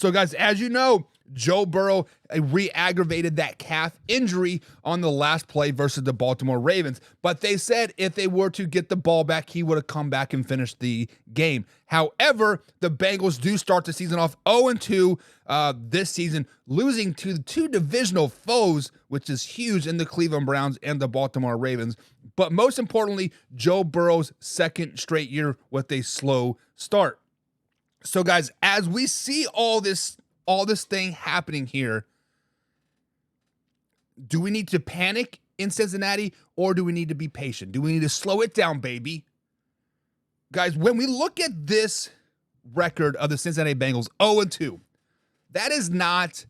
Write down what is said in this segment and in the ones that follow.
So, guys, as you know, Joe Burrow re-aggravated that calf injury on the last play versus the Baltimore Ravens. But they said if they were to get the ball back, he would have come back and finished the game. However, the Bengals do start the season off 0-2 this season, losing to the two divisional foes, which is huge in the Cleveland Browns and the Baltimore Ravens. But most importantly, Joe Burrow's second straight year with a slow start. So, guys, as we see all this thing happening here, do we need to panic in Cincinnati, or do we need to be patient? Do we need to slow it down, baby? Guys, when we look at this record of the Cincinnati Bengals, 0-2, that is not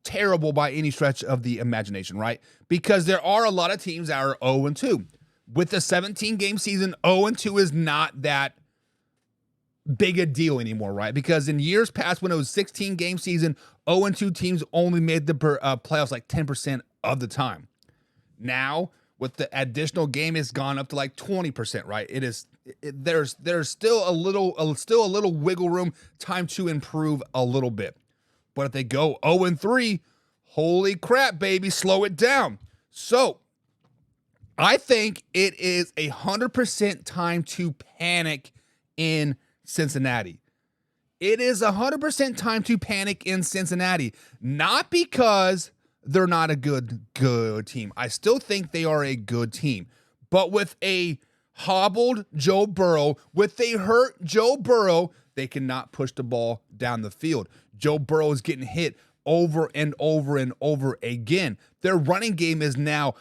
terrible by any stretch of the imagination, right? Because there are a lot of teams that are 0-2. With the 17-game season, 0-2 is not that big a deal anymore, right? Because in years past, when it was 16-game season, 0-2 teams only made the playoffs like 10% of the time. Now, with the additional game, it's gone up to like 20%, right? There's still a little wiggle room, time to improve a little bit. But if they go 0-3, holy crap, baby, slow it down. So, I think it is 100% time to panic in Cincinnati. It is 100% time to panic in Cincinnati. Not because they're not a good team. I still think they are a good team. But with a hobbled Joe Burrow, with a hurt Joe Burrow, they cannot push the ball down the field. Joe Burrow is getting hit over and over and over again. Their running game is now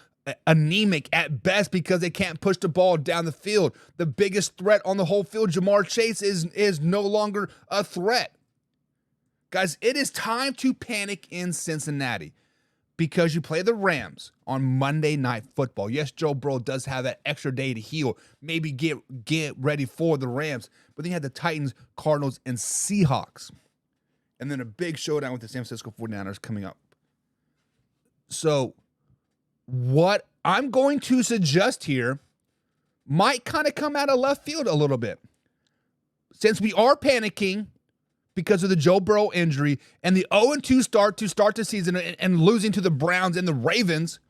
anemic at best because they can't push the ball down the field. The biggest threat on the whole field, Jamar Chase, is no longer a threat. Guys, it is time to panic in Cincinnati because you play the Rams on Monday Night Football. Yes, Joe Burrow does have that extra day to heal, maybe get ready for the Rams, but then you had the Titans, Cardinals, and Seahawks. And then a big showdown with the San Francisco 49ers coming up. So, what I'm going to suggest here might kind of come out of left field a little bit. Since we are panicking because of the Joe Burrow injury and the 0-2 start to start the season and losing to the Browns and the Ravens,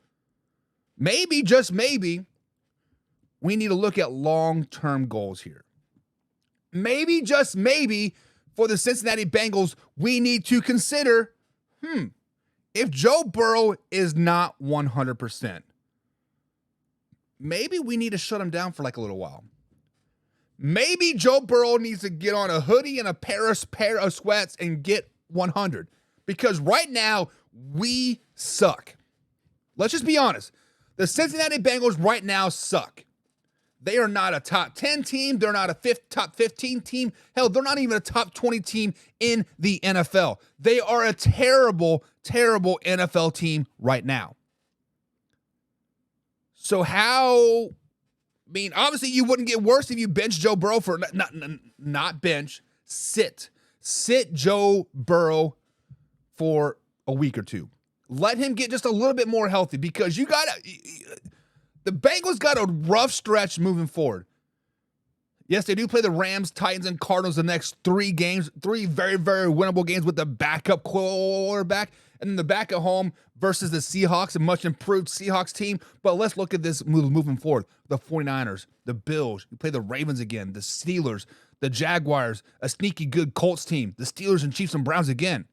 maybe, just maybe, we need to look at long-term goals here. Maybe, just maybe, for the Cincinnati Bengals, we need to consider, if Joe Burrow is not 100%, maybe we need to shut him down for like a little while. Maybe Joe Burrow needs to get on a hoodie and a pair of sweats and get 100. Because right now, we suck. Let's just be honest. The Cincinnati Bengals right now suck. They are not a top 10 team. They're not a top 15 team. Hell, they're not even a top 20 team in the NFL. They are a terrible, terrible NFL team right now. So obviously you wouldn't get worse if you bench Joe Burrow for not bench, sit Joe Burrow for a week or two. Let him get just a little bit more healthy because the Bengals got a rough stretch moving forward. Yes, they do play the Rams, Titans, and Cardinals the next 3 games, 3 very, very winnable games with the backup quarterback, and then the back at home versus the Seahawks, a much improved Seahawks team. But let's look at this moving forward. The 49ers, the Bills, you play the Ravens again, the Steelers, the Jaguars, a sneaky good Colts team, the Steelers and Chiefs and Browns again.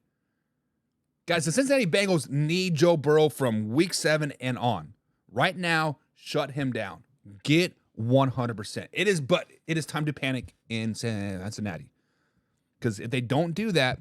Guys, the Cincinnati Bengals need Joe Burrow from week 7 and on. Right now, shut him down. Get 100%. It is time to panic in Cincinnati. Because if they don't do that,